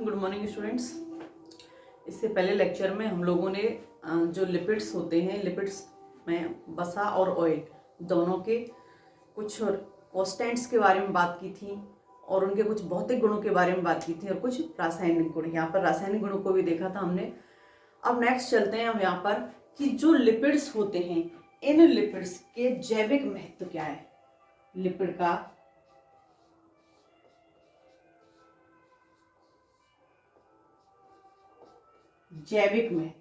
Good morning students. इससे पहले lecture में हम लोगों ने जो लिपिड्स होते हैं, लिपिड्स में वसा और ऑयल दोनों के कुछ कॉन्स्टेंट्स के बारे में बात की थी और उनके कुछ भौतिक गुणों के बारे में बात की थी और कुछ रासायनिक गुण। यहाँ पर रासायनिक गुणों को भी देखा था हमने। अब नेक्स्ट चलते हैं हम यहाँ पर कि जो लिपिड्स होते हैं, इन लिपिड्स के जैविक महत्व क्या है। लिपिड का जैविक महत्व,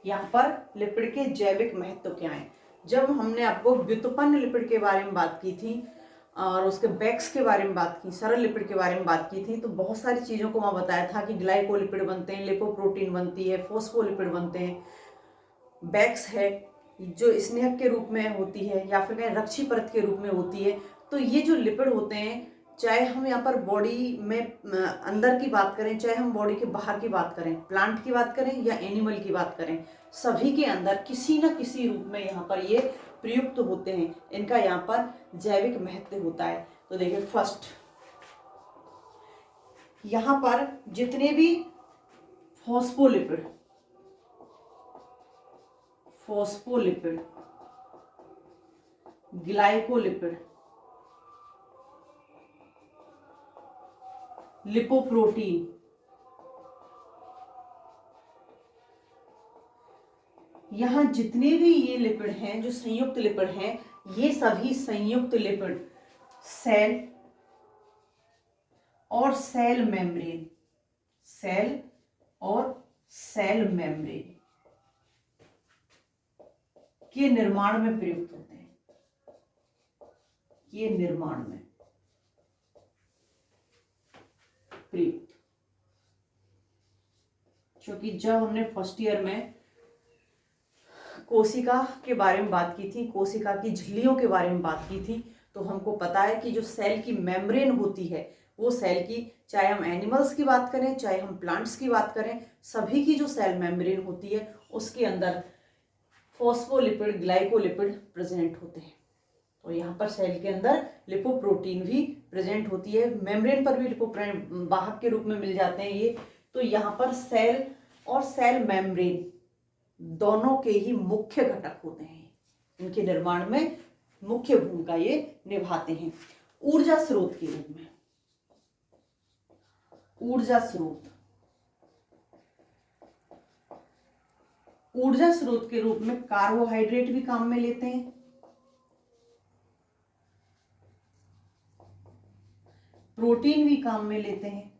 यहाँ पर लिपिड के जैविक महत्व क्या है। जब हमने आपको व्युत्पन्न लिपिड के बारे में बात की थी और उसके बैक्स के बारे में बात की, सरल लिपिड के बारे में बात की थी, तो बहुत सारी चीज़ों को वहाँ बताया था कि ग्लाइकोलिपिड बनते हैं, लिपोप्रोटीन बनती है, फोस्फोलिपिड बनते हैं, बैक्स है जो स्नेहक के रूप में होती है या फिर कहें रक्षी परत के रूप में होती है। तो ये जो लिपिड होते हैं, चाहे हम यहाँ पर बॉडी में अंदर की बात करें, चाहे हम बॉडी के बाहर की बात करें, प्लांट की बात करें या एनिमल की बात करें, सभी के अंदर किसी न किसी रूप में यहाँ पर ये प्रयुक्त होते हैं। इनका यहाँ पर जैविक महत्व होता है। तो देखिए फर्स्ट, यहाँ पर जितने भी फॉस्फोलिपिड, ग्लाइकोलिपिड, लिपोप्रोटीन, यहां जितने भी ये लिपिड हैं, जो संयुक्त लिपिड हैं, ये सभी संयुक्त लिपिड सेल और सेल मेम्ब्रेन के निर्माण में प्रयुक्त होते हैं। ये निर्माण में प्रयुक्त, क्योंकि जब हमने फर्स्ट ईयर में कोशिका के बारे में बात की थी, कोशिका की झिल्लियों के बारे में बात की थी, तो हमको पता है कि जो सेल की मेम्ब्रेन होती है, वो सेल की, चाहे हम एनिमल्स की बात करें, चाहे हम प्लांट्स की बात करें, सभी की जो सेल मेम्ब्रेन होती है उसके अंदर फॉस्फोलिपिड, ग्लाइकोलिपिड प्रेजेंट होते हैं। तो यहाँ पर सेल के अंदर लिपोप्रोटीन भी प्रेजेंट होती है, मेम्ब्रेन पर भी लिपोप्रोटीन वाहक के रूप में मिल जाते हैं ये। तो यहाँ पर सेल और सेल मेम्ब्रेन दोनों के ही मुख्य घटक होते हैं, इनके निर्माण में मुख्य भूमिका ये निभाते हैं। ऊर्जा स्रोत के रूप में, ऊर्जा स्रोत के रूप में कार्बोहाइड्रेट भी काम में लेते हैं, प्रोटीन भी काम में लेते हैं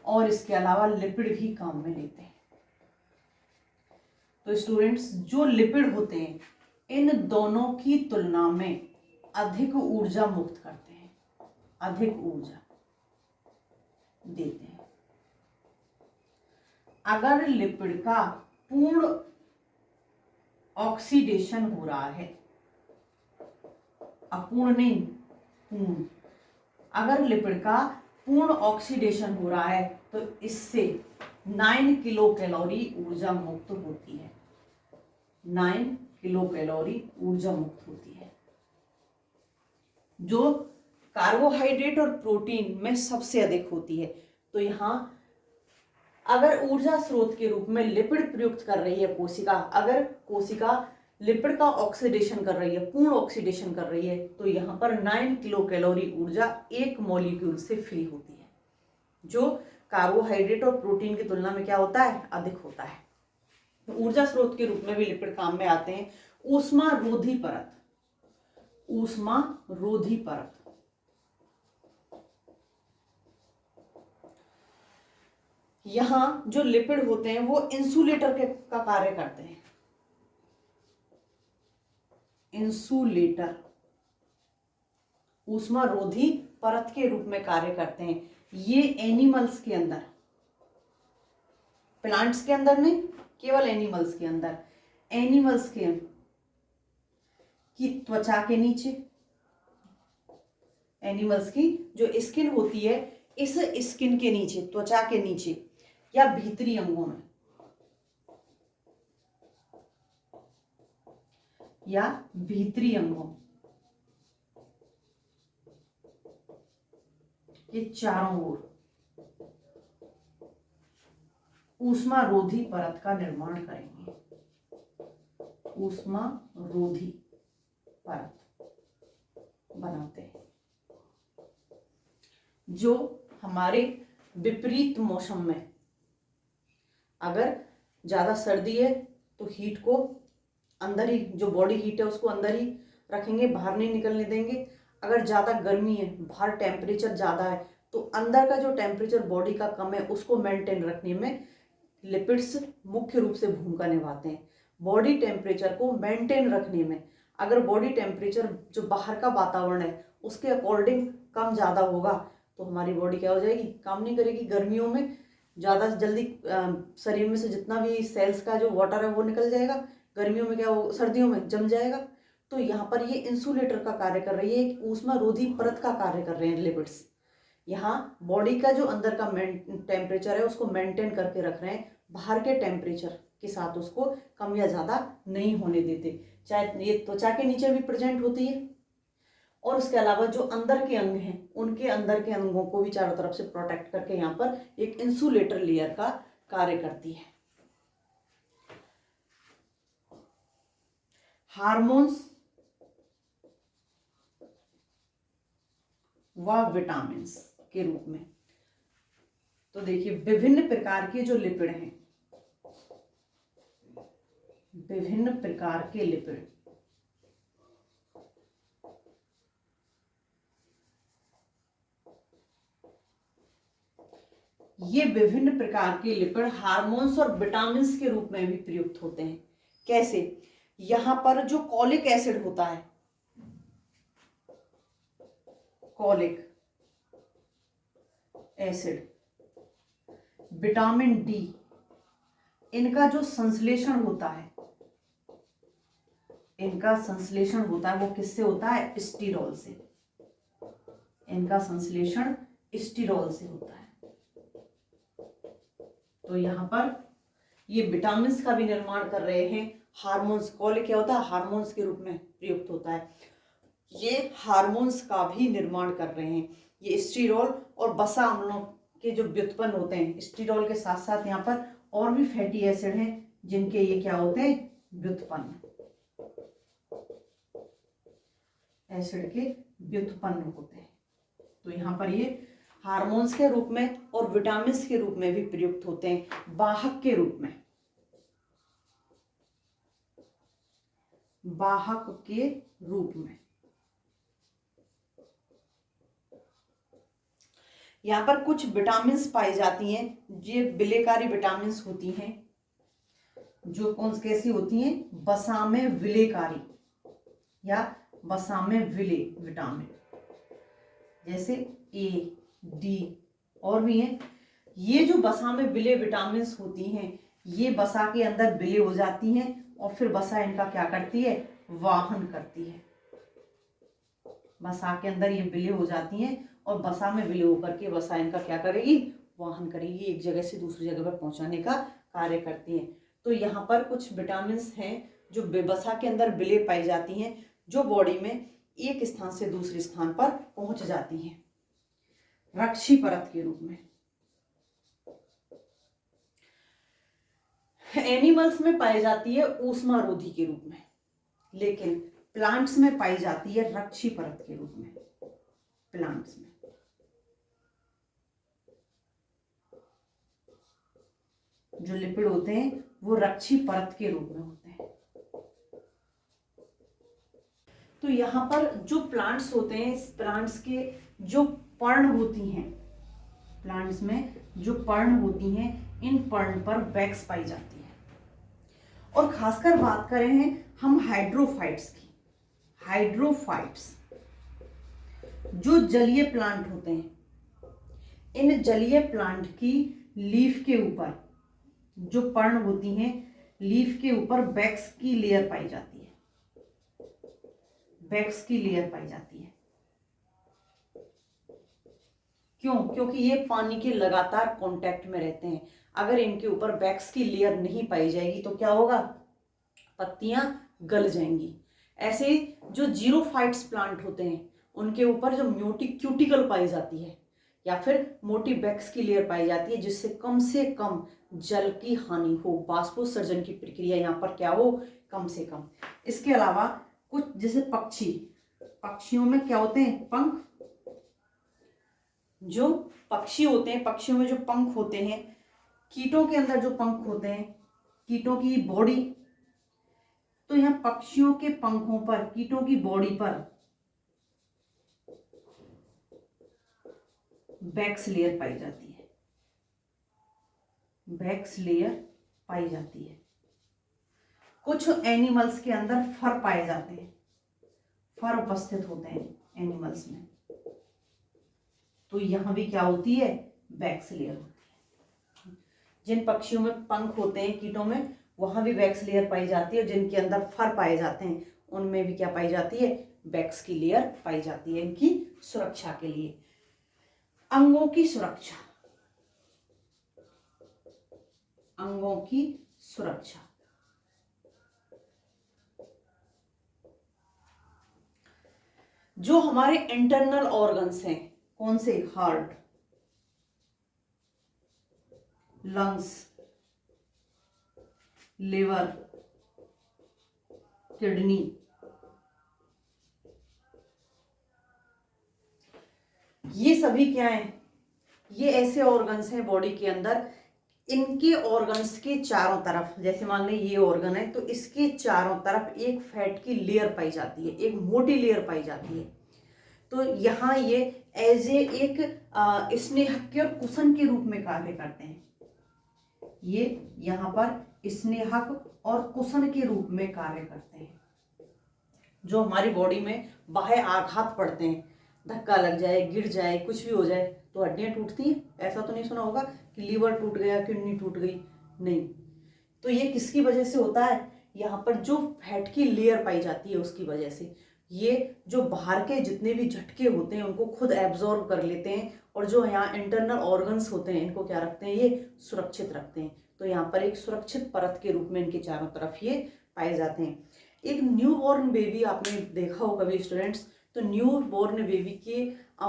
और इसके अलावा लिपिड भी काम में लेते हैं। तो स्टूडेंट्स, जो लिपिड होते हैं, इन दोनों की तुलना में अधिक ऊर्जा मुक्त करते हैं, अधिक ऊर्जा देते हैं। अगर लिपिड का पूर्ण ऑक्सीडेशन हो रहा है, अपूर्ण नहीं, पूर्ण, अगर लिपिड का पूर्ण ऑक्सीडेशन हो रहा है तो इससे 9 किलो कैलोरी ऊर्जा मुक्त होती है, 9 किलो कैलोरी ऊर्जा मुक्त होती है, जो कार्बोहाइड्रेट और प्रोटीन में सबसे अधिक होती है। तो यहाँ अगर ऊर्जा स्रोत के रूप में लिपिड प्रयुक्त कर रही है कोशिका, अगर कोशिका लिपिड का ऑक्सीडेशन कर रही है, पूर्ण ऑक्सीडेशन कर रही है, तो यहाँ पर 9 किलो कैलोरी ऊर्जा एक मॉलिक्यूल से फ्री होती है, जो कार्बोहाइड्रेट और प्रोटीन की तुलना में क्या होता है, अधिक होता है। तो ऊर्जा स्रोत के रूप में भी लिपिड काम में आते हैं। ऊष्मारोधी परत, यहां जो लिपिड होते हैं वो इंसुलेटर का कार्य करते हैं, इंसुलेटर, ऊष्मारोधी परत के रूप में कार्य करते हैं। ये एनिमल्स के अंदर, प्लांट्स के अंदर नहीं, केवल एनिमल्स के अंदर, एनिमल्स के की त्वचा के नीचे, एनिमल्स की जो स्किन होती है, इस स्किन के नीचे, त्वचा के नीचे या भीतरी अंगों में, या भीतरी अंगों के चारों ओर ऊष्मा रोधी परत का निर्माण करेंगे। ऊष्मा रोधी परत बनाते हैं जो हमारे विपरीत मौसम में, अगर ज्यादा सर्दी है तो हीट को अंदर ही, जो बॉडी हीट है उसको अंदर ही रखेंगे, बाहर नहीं निकलने देंगे। अगर ज्यादा गर्मी है, बाहर टेम्परेचर ज्यादा है, तो अंदर का जो टेम्परेचर बॉडी का कम है उसको मेंटेन रखने में लिपिड्स मुख्य रूप से भूमिका निभाते हैं। बॉडी टेम्परेचर को मेंटेन रखने में, अगर बॉडी टेम्परेचर जो बाहर का वातावरण है उसके अकॉर्डिंग कम ज़्यादा होगा तो हमारी बॉडी क्या हो जाएगी, काम नहीं करेगी। गर्मियों में ज़्यादा जल्दी शरीर में से जितना भी सेल्स का जो वाटर है वो निकल जाएगा, गर्मियों में क्या हो, सर्दियों में जम जाएगा। तो यहाँ पर ये इंसुलेटर का कार्य कर रही है, एक ऊष्मा रोधी परत का कार्य कर रहे हैं लिपिड्स। यहाँ बॉडी का जो अंदर का टेम्परेचर है उसको मेंटेन करके रख रहे हैं, बाहर के टेम्परेचर के साथ उसको कम या ज़्यादा नहीं होने देते। चाहे ये त्वचा के नीचे भी प्रेजेंट होती है और उसके अलावा जो अंदर के अंग हैं उनके अंदर के अंगों को भी चारों तरफ से प्रोटेक्ट करके यहाँ पर एक इंसुलेटर लेयर का कार्य करती है। हार्मोन्स व विटामिन्स के रूप में, तो देखिए विभिन्न प्रकार के जो लिपिड हैं, विभिन्न प्रकार के लिपिड, ये विभिन्न प्रकार के लिपिड हार्मोन्स और विटामिन्स के रूप में भी प्रयुक्त होते हैं। कैसे? यहां पर जो कॉलिक एसिड होता है, कॉलिक एसिड, विटामिन डी, इनका जो संश्लेषण होता है, इनका संश्लेषण होता है वो किससे होता है? स्टीरॉल से। इनका संश्लेषण स्टीरॉल से होता है। तो यहाँ पर ये विटामिन्स का भी निर्माण कर रहे हैं। हार्मोन्स, कॉलिक क्या होता है? हार्मोन्स के रूप में प्रयुक्त होता है। ये हार्मोन्स का भी निर्माण कर रहे हैं। ये स्टीरॉल और वसा अम्लों के जो व्युत्पन्न होते हैं, स्टीरॉल के साथ साथ यहाँ पर और भी फैटी एसिड हैं जिनके ये क्या होते हैं? व्युत्पन्न, एसिड के व्युत्पन्न होते हैं। तो यहाँ पर ये हार्मोन्स के रूप में और विटामिन्स के रूप में भी प्रयुक्त होते हैं, वाहक के रूप में, वाहक के रूप में। यहाँ पर कुछ विटामिन्स पाई जाती हैं, ये विलेयकारी विटामिन्स होती हैं, जो कौन कैसी होती हैं? वसा में विलेयकारी या वसा में विलेय विटामिन, जैसे ए, डी और भी हैं। ये जो वसा में विलेय विटामिन्स होती हैं, ये वसा के अंदर विलेय हो जाती हैं और फिर वसा इनका क्या करती है? वाहन करती है। वसा के अंदर ये विलेय हो जाती हैं और वसा में विलेय होकर के वसा इनका क्या करेगी? वाहन करेगी, एक जगह से दूसरी जगह पर पहुंचाने का कार्य करती हैं। तो यहाँ पर कुछ विटामिन्स हैं जो वसा के अंदर विलेय पाई जाती हैं, जो बॉडी में एक स्थान से दूसरे स्थान पर पहुंच जाती हैं रक्षी परत के रूप में। एनिमल्स में पाई जाती है ऊष्मा रोधी के रूप में, लेकिन प्लांट्स में पाई जाती है रक्षी परत के रूप में। प्लांट्स में जो लिपिड होते हैं वो रक्षी परत के रूप में होते हैं। तो यहाँ पर जो प्लांट्स होते हैं, इस प्लांट्स के जो पर्ण होती हैं, प्लांट्स में जो पर्ण होती हैं, इन पर्ण पर वैक्स पाई जाती है। और खासकर बात करें हैं हम हाइड्रोफाइट्स की, हाइड्रोफाइट्स जो जलीय प्लांट होते हैं, इन जलीय प्लांट की लीफ के ऊपर जो पर्ण होती हैं, लीफ के ऊपर वैक्स की लेयर पाई जाती है, वैक्स की लेयर पाई जाती है। क्यों? क्योंकि ये पानी के लगातार कांटेक्ट में रहते हैं। अगर इनके ऊपर वैक्स की लेयर नहीं पाई जाएगी तो क्या होगा? पत्तियां गल जाएंगी। ऐसे जो जीरोफाइट्स प्लांट होते हैं उनके ऊपर जो मोटी क्यूटिकल पाई जाती है या फिर मोटी बैक्स की लेयर पाई जाती है, जिससे कम से कम जल की हानि हो, बाष्पोत्सर्जन की प्रक्रिया यहाँ पर क्या हो, कम से कम। इसके अलावा कुछ जैसे पक्षियों में क्या होते हैं, पंख। जो पक्षी होते हैं, पक्षियों में जो पंख होते हैं, कीटों के अंदर जो पंख होते हैं, कीटों की बॉडी, तो यहाँ पक्षियों के पंखों पर, कीटों की बॉडी पर बैक्स लेयर पाई जाती है, बैक्स लेयर पाई जाती है। कुछ एनिमल्स के अंदर फर पाए जाते हैं, फर उपस्थित होते हैं एनिमल्स में, तो यहां भी क्या होती है, बैक्स लेयर होती है। जिन पक्षियों में पंख होते हैं, कीटों में, वहां भी बैक्स लेयर पाई जाती है। जिनके अंदर फर पाए जाते हैं उनमें भी क्या पाई जाती है, बैक्स की लेयर पाई जाती है, इनकी सुरक्षा के लिए। अंगों की सुरक्षा, अंगों की सुरक्षा, जो हमारे इंटरनल ऑर्गन्स हैं, कौन से, हार्ट, लंग्स, लिवर, किडनी, ये सभी क्या है, ये ऐसे ऑर्गन्स हैं बॉडी के अंदर, इनके ऑर्गन्स के चारों तरफ, जैसे मान लें ये ऑर्गन है, तो इसके चारों तरफ एक फैट की लेयर पाई जाती है, एक मोटी लेयर पाई जाती है। तो यहाँ ये एज ए एक स्नेहक और कुशन के रूप में कार्य करते हैं। ये यहाँ पर स्नेहक और कुशन के रूप में कार्य करते हैं। जो हमारी बॉडी में बाह्य आघात पड़ते हैं, धक्का लग जाए, गिर जाए, कुछ भी हो जाए, तो हड्डियां टूटती हैं। ऐसा तो नहीं सुना होगा कि लीवर टूट गया, किडनी टूट गई, नहीं। तो ये किसकी वजह से होता है, यहाँ पर जो फैट की लेयर पाई जाती है उसकी वजह से। ये जो बाहर के जितने भी झटके होते हैं उनको खुद एब्जॉर्ब कर लेते हैं, और जो यहाँ इंटरनल ऑर्गन्स होते हैं इनको क्या रखते हैं, ये सुरक्षित रखते हैं। तो यहाँ पर एक सुरक्षित परत के रूप में इनके चारों तरफ ये पाए जाते हैं। एक न्यू बॉर्न बेबी आपने देखा होगा कभी स्टूडेंट्स, तो न्यू बॉर्न बेबी की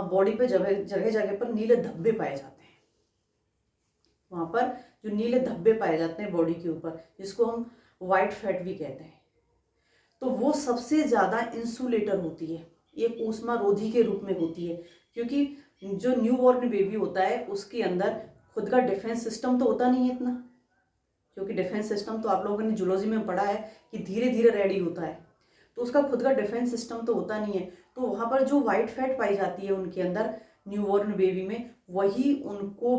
बॉडी पे जगह जगह पर नीले धब्बे पाए जाते हैं। वहां पर जो नीले धब्बे पाए जाते हैं बॉडी के ऊपर, जिसको हम व्हाइट फैट भी कहते हैं, तो वो सबसे ज्यादा इंसुलेटर होती है, एक ऊष्मा रोधी के रूप में होती है। क्योंकि जो न्यू बॉर्न बेबी होता है उसके अंदर खुद का डिफेंस सिस्टम तो होता नहीं है इतना, क्योंकि डिफेंस सिस्टम तो आप लोगों ने जूलॉजी में पढ़ा है कि धीरे धीरे रेडी होता है, तो उसका खुद का डिफेंस सिस्टम तो होता नहीं है। तो वहां पर जो व्हाइट फैट पाई जाती है उनके अंदर न्यूबॉर्न बेबी में, वही उनको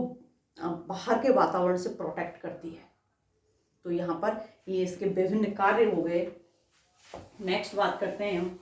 बाहर के वातावरण से प्रोटेक्ट करती है। तो यहाँ पर ये इसके विभिन्न कार्य हो गए। नेक्स्ट बात करते हैं हम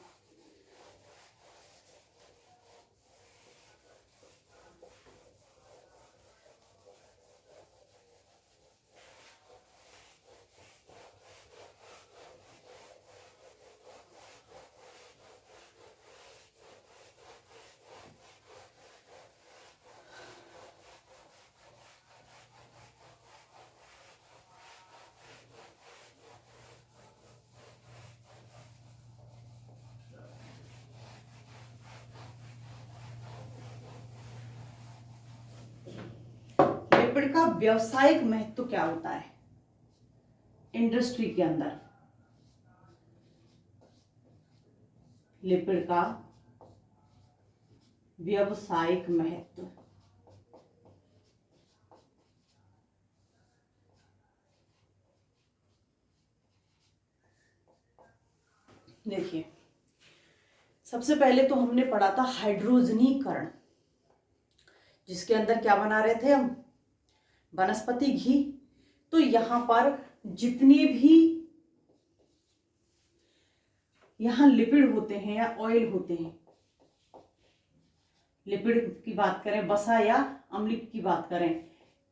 लिपिड का व्यावसायिक महत्व क्या होता है इंडस्ट्री के अंदर। लिपिड का व्यावसायिक महत्व, देखिए सबसे पहले तो हमने पढ़ा था हाइड्रोजनीकरण, जिसके अंदर क्या बना रहे थे हम, वनस्पति घी। तो यहां पर जितने भी यहां लिपिड होते हैं या ऑयल होते हैं, लिपिड की बात करें, वसा या अम्ल की बात करें,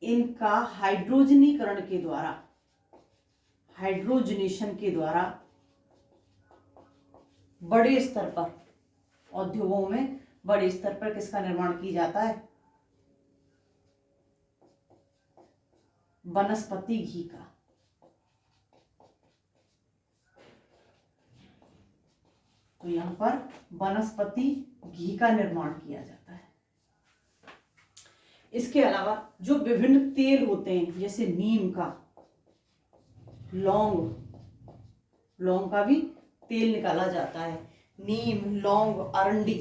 इनका हाइड्रोजनीकरण के द्वारा, हाइड्रोजनेशन के द्वारा बड़े स्तर पर उद्योगों में बड़े स्तर पर किसका निर्माण किया जाता है, वनस्पति घी का। तो यहाँ पर वनस्पति घी का निर्माण किया जाता है। इसके अलावा जो विभिन्न तेल होते हैं जैसे नीम का, लौंग का भी तेल निकाला जाता है। नीम, लौंग, अरंडी,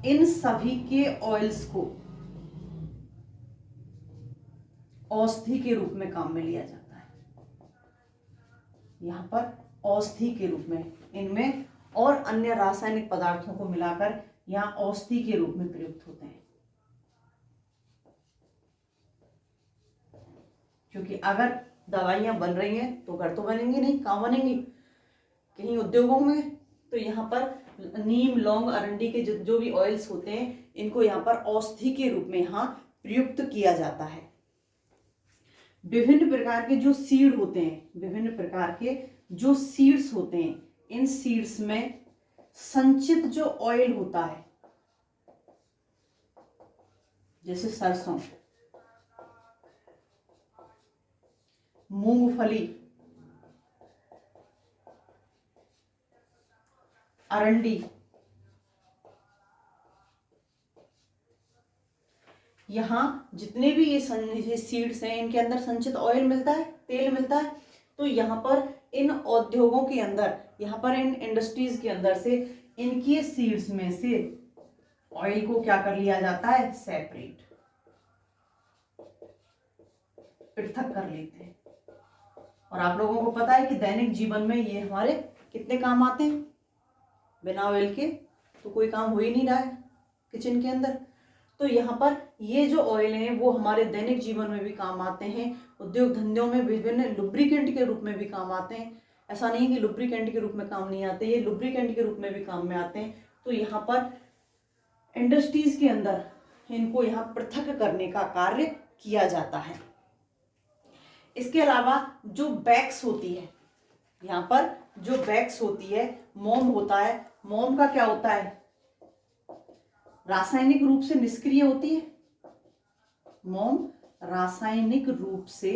इन सभी के ऑयल्स को औषधि के रूप में काम में लिया जाता है। यहाँ पर औषधि के रूप में इनमें और अन्य रासायनिक पदार्थों को मिलाकर यहाँ औषधि के रूप में प्रयुक्त होते हैं। क्योंकि अगर दवाइयां बन रही हैं तो घर तो बनेंगी नहीं, कहाँ बनेंगी? कहीं उद्योगों में। तो यहाँ पर नीम, लौंग, अरंडी के जो भी ऑयल्स होते हैं इनको यहाँ पर औषधि के रूप में यहाँ प्रयुक्त किया जाता है। विभिन्न प्रकार के जो सीड होते हैं, विभिन्न प्रकार के जो सीड्स होते हैं, इन सीड्स में संचित जो ऑयल होता है जैसे सरसों, मूंगफली, अरंडी, यहाँ जितने भी ये सीड्स हैं इनके अंदर संचित ऑयल मिलता है, तेल मिलता है। तो यहाँ पर इन उद्योगों के अंदर, यहाँ पर इन इंडस्ट्रीज के अंदर से इनके सीड्स में से ऑयल को क्या कर लिया जाता है? सेपरेट, पृथक कर लेते हैं। और आप लोगों को पता है कि दैनिक जीवन में ये हमारे कितने काम आते हैं। बिना ऑयल के तो कोई काम हो ही नहीं रहा है किचन के अंदर। तो यहाँ पर ये जो ऑयल हैं वो हमारे दैनिक जीवन में भी काम आते हैं, उद्योग धंधों में विभिन्न लुब्रिकेंट के रूप में भी काम आते हैं। ऐसा नहीं कि लुब्रिकेंट के रूप में काम नहीं आते, ये लुब्रिकेंट के रूप में भी काम में आते हैं। तो यहाँ पर इंडस्ट्रीज के अंदर इनको यहाँ पृथक करने का कार्य किया जाता है। इसके अलावा जो वैक्स होती है, यहाँ पर जो वैक्स होती है, मोम होता है। मोम का क्या होता है? रासायनिक रूप से निष्क्रिय होती है। मोम रासायनिक रूप से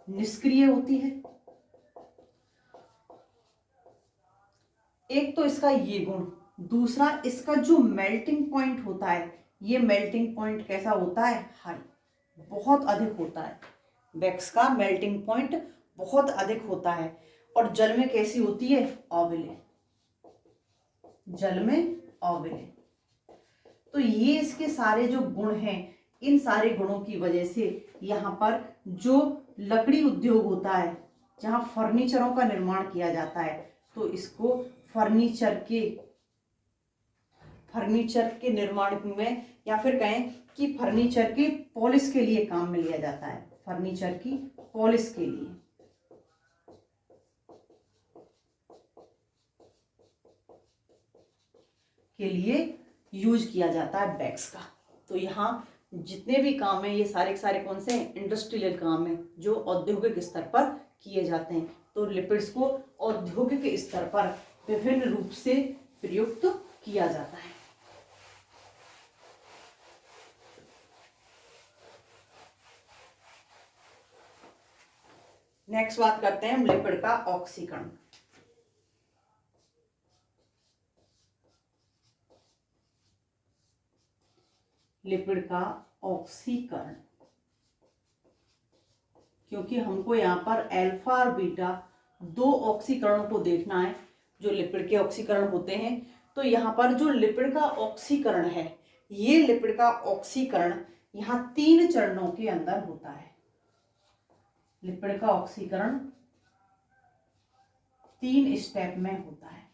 निष्क्रिय होती है। एक तो इसका ये गुण, दूसरा इसका जो मेल्टिंग पॉइंट होता है, ये मेल्टिंग पॉइंट कैसा होता है? हाई, बहुत अधिक होता है। वैक्स का मेल्टिंग पॉइंट बहुत अधिक होता है। और जल में कैसी होती है? ऑविले, जल में ऑविले। तो ये इसके सारे जो गुण हैं, इन सारे गुणों की वजह से यहाँ पर जो लकड़ी उद्योग होता है, जहाँ फर्नीचरों का निर्माण किया जाता है, तो इसको फर्नीचर के निर्माण में, या फिर कहें कि फर्नीचर के पॉलिश के लिए काम में लिया जाता है। फर्नीचर की पॉलिश के लिए यूज किया जाता है वैक्स का। तो यहाँ जितने भी काम हैं ये सारे के सारे कौन से हैं? इंडस्ट्रियल काम है जो औद्योगिक स्तर पर किए जाते हैं। तो लिपिड्स को औद्योगिक स्तर पर विभिन्न रूप से प्रयुक्त किया जाता है। नेक्स्ट बात करते हैं लिपिड का ऑक्सीकरण। लिपिड का ऑक्सीकरण, क्योंकि हमको यहाँ पर अल्फा और बीटा दो ऑक्सीकरणों को देखना है जो लिपिड के ऑक्सीकरण होते हैं। तो यहाँ पर जो लिपिड का ऑक्सीकरण है, ये लिपिड का ऑक्सीकरण यहाँ 3 चरणों के अंदर होता है। लिपिड का ऑक्सीकरण 3 स्टेप में होता है।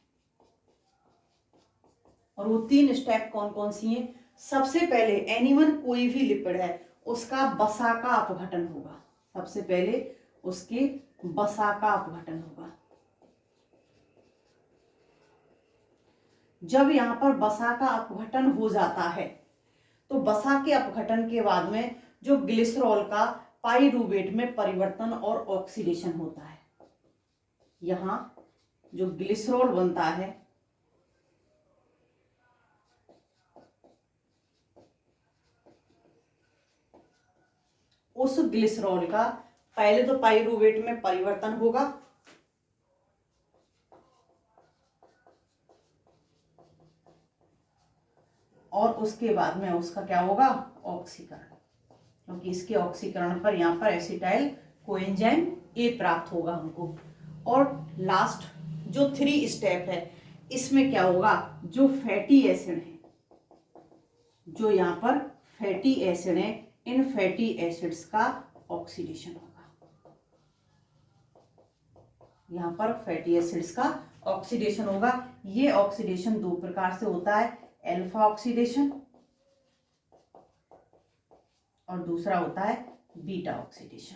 और वो 3 स्टेप कौन कौन सी हैं? सबसे पहले एनीवन, कोई भी लिपिड है उसका वसा का अपघटन होगा। सबसे पहले उसके वसा का अपघटन होगा। जब यहाँ पर वसा का अपघटन हो जाता है तो वसा के अपघटन के बाद में जो ग्लिसरॉल का पाइरूवेट में परिवर्तन और ऑक्सीडेशन होता है। यहाँ जो ग्लिसरॉल बनता है, उस ग्लिसरॉल का पहले तो पाइरूवेट में परिवर्तन होगा, और उसके बाद में उसका क्या होगा, ऑक्सीकरण, क्योंकि इसके ऑक्सीकरण पर यहाँ पर एसिटाइल कोएंजाइम ए प्राप्त होगा हमको। और लास्ट जो 3 स्टेप है, इसमें क्या होगा, जो फैटी एसिड है, जो यहाँ पर फैटी एसिड है, इन फैटी एसिड्स का ऑक्सीडेशन होगा। यहाँ पर फैटी एसिड्स का ऑक्सीडेशन होगा। ये ऑक्सीडेशन 2 प्रकार से होता है, एल्फा ऑक्सीडेशन और दूसरा होता है बीटा ऑक्सीडेशन।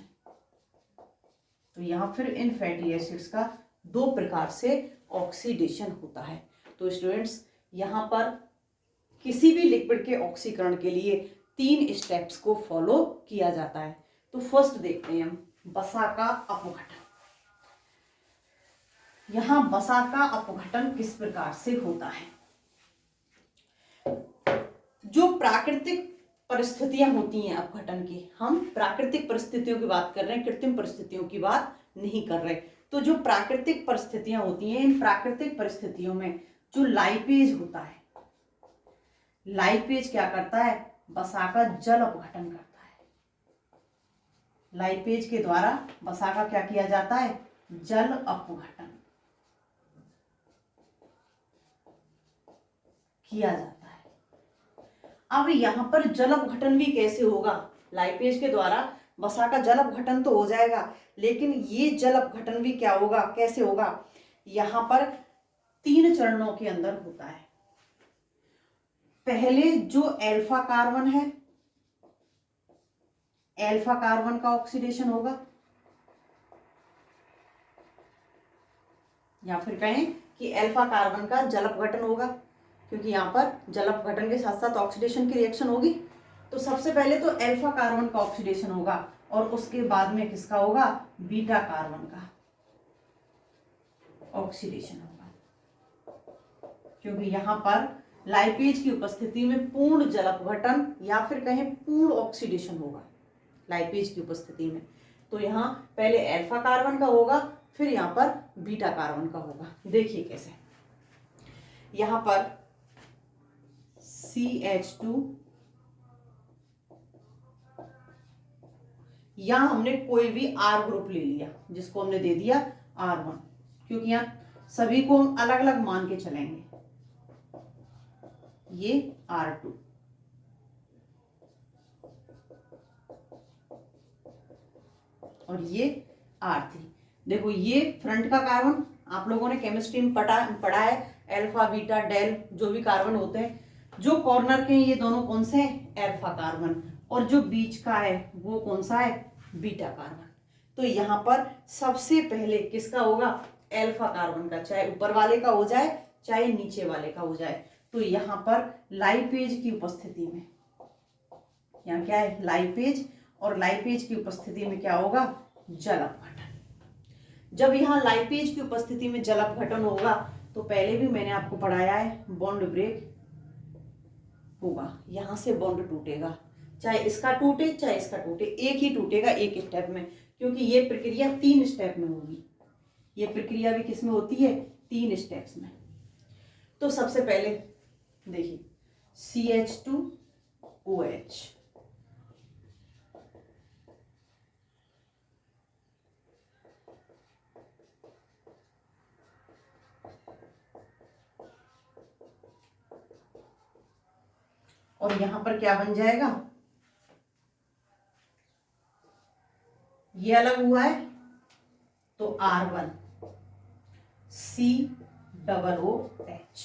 तो यहाँ फिर इन फैटी एसिड्स का 2 प्रकार से ऑक्सीडेशन होता है। तो स्टूडेंट्स, यहाँ पर किसी भी लिक्विड के ऑक्सीकरण के लिए 3 स्टेप्स को फॉलो किया जाता है। तो फर्स्ट देखते हैं हम वसा का अपघटन। यहाँ वसा का अपघटन किस प्रकार से होता है। जो प्राकृतिक परिस्थितियां होती हैं अपघटन की, हम प्राकृतिक परिस्थितियों की बात कर रहे हैं, कृत्रिम परिस्थितियों की बात नहीं कर रहे। तो जो प्राकृतिक परिस्थितियां होती हैं, इन प्राकृतिक परिस्थितियों में जो लाइपेज होता है, लाइपेज क्या करता है, वसा का जल अपघटन करता है। लाइपेज के द्वारा वसा का क्या किया जाता है, जल अपघटन किया जाता है। अब यहाँ पर जल अपघटन भी कैसे होगा, लाइपेज के द्वारा वसा का जल अपघटन तो हो जाएगा, लेकिन ये जल अपघटन भी क्या होगा, कैसे होगा, यहाँ पर 3 चरणों के अंदर होता है। पहले जो अल्फा कार्बन है, अल्फा कार्बन का ऑक्सीडेशन होगा, या फिर कहें कि अल्फा कार्बन का जल अपघटन होगा, क्योंकि यहाँ पर जल अपघटन के साथ साथ ऑक्सीडेशन की रिएक्शन होगी। तो सबसे पहले तो अल्फा कार्बन का ऑक्सीडेशन होगा और उसके बाद में किसका होगा, बीटा कार्बन का ऑक्सीडेशन होगा, क्योंकि यहाँ पर लाइपेज की उपस्थिति में पूर्ण जल अपघटन या फिर कहें पूर्ण ऑक्सीडेशन होगा लाइपेज की उपस्थिति में। तो यहाँ पहले अल्फा कार्बन का होगा, फिर यहाँ पर बीटा कार्बन का होगा। देखिए कैसे, यहाँ पर CH2, यहां हमने कोई भी R ग्रुप ले लिया, जिसको हमने दे दिया R1, क्योंकि यहाँ सभी को हम अलग अलग मान के चलेंगे। ये R2, और ये R3। देखो ये फ्रंट का कार्बन आप लोगों ने केमिस्ट्री में पढ़ा है, अल्फा बीटा डेल जो भी कार्बन होते हैं। जो कॉर्नर के ये दोनों कौन से हैं, अल्फा कार्बन, और जो बीच का है वो कौन सा है, बीटा कार्बन। तो यहाँ पर सबसे पहले किसका होगा, अल्फा कार्बन का, चाहे ऊपर वाले का हो जाए चाहे नीचे वाले का हो जाए। तो यहाँ पर लाइपेज की उपस्थिति में, यहाँ क्या है, लाइपेज, और लाइपेज की उपस्थिति में क्या होगा, जल अपघटन। जब यहाँ लाइपेज की उपस्थिति में जल अपघटन होगा तो पहले भी मैंने आपको पढ़ाया है, बॉन्ड ब्रेक होगा, यहां से बॉन्ड टूटेगा, चाहे इसका टूटे चाहे इसका टूटे, एक ही टूटेगा एक स्टेप में, क्योंकि ये प्रक्रिया 3 स्टेप में होगी। ये प्रक्रिया भी किसमें होती है, 3 स्टेप्स में। तो सबसे पहले देखिए CH2OH, और यहां पर क्या बन जाएगा, ये अलग हुआ है तो R1 COOH,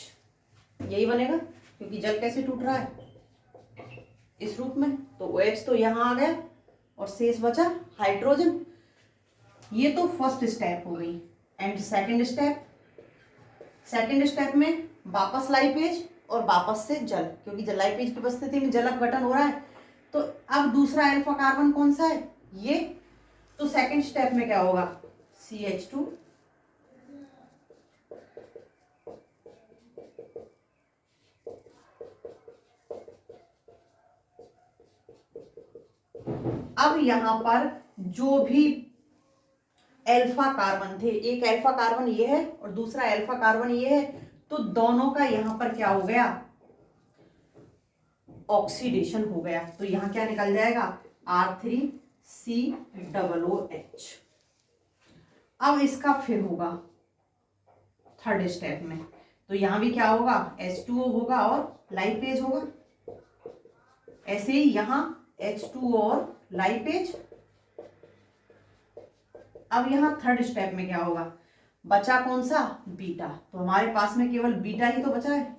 यही बनेगा, क्योंकि जल कैसे टूट रहा है, इस रूप में। तो OH तो यहां आ गया और शेष बचा हाइड्रोजन। ये तो फर्स्ट स्टेप हो गई। एंड सेकंड स्टेप में वापस लाइपेज और वापस से जल, क्योंकि लाइपेज की उपस्थिति में जल अपघटन हो रहा है। तो अब दूसरा अल्फा कार्बन कौन सा है, ये। तो सेकंड स्टेप में क्या होगा, CH2, अब यहां पर जो भी अल्फा कार्बन थे, एक अल्फा कार्बन ये है और दूसरा अल्फा कार्बन ये है, तो दोनों का यहां पर क्या हो गया, ऑक्सीडेशन हो गया। तो यहाँ क्या निकल जाएगा, R3COOH। अब इसका फिर होगा थर्ड स्टेप में, तो यहाँ भी क्या होगा, H2O होगा और लाइपेज होगा। ऐसे ही यहाँ H2O और लाइपेज। अब यहाँ थर्ड स्टेप में क्या होगा, बचा कौन सा, बीटा। तो हमारे पास में केवल बीटा ही तो बचा है।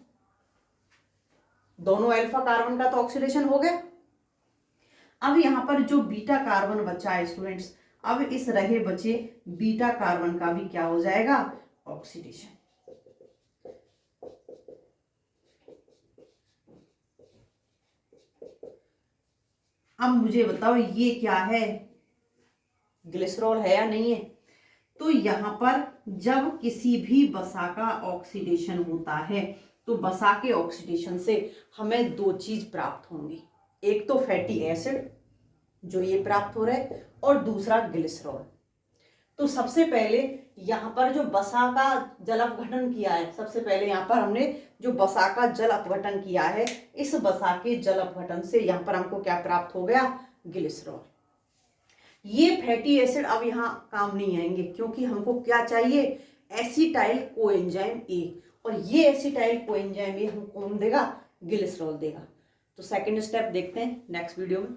दोनों अल्फा कार्बन का तो ऑक्सीडेशन हो गया। अब यहाँ पर जो बीटा कार्बन बचा है स्टूडेंट्स, अब इस रहे बचे बीटा कार्बन का भी क्या हो जाएगा, ऑक्सीडेशन। अब मुझे बताओ ये क्या है, ग्लिसरॉल है या नहीं है। तो यहाँ पर जब किसी भी वसा का ऑक्सीडेशन होता है तो वसा के ऑक्सीडेशन से हमें दो चीज प्राप्त होंगी, एक तो फैटी एसिड जो ये प्राप्त हो रहा है और दूसरा ग्लिसरॉल। तो सबसे पहले यहाँ पर जो वसा का जल अपघटन किया है, सबसे पहले यहाँ पर हमने जो वसा का जल अपघटन किया है, इस वसा के जल अपघटन से यहाँ पर हमको क्या प्राप्त हो गया, ग्लिसरॉल। ये फैटी एसिड अब यहाँ काम नहीं आएंगे क्योंकि हमको क्या चाहिए, एसिटाइल कोएंजाइम ए, और ये एसिटाइल कोएंजाइम ए हमको कौन देगा, ग्लिसरॉल देगा। तो सेकंड स्टेप देखते हैं नेक्स्ट वीडियो में।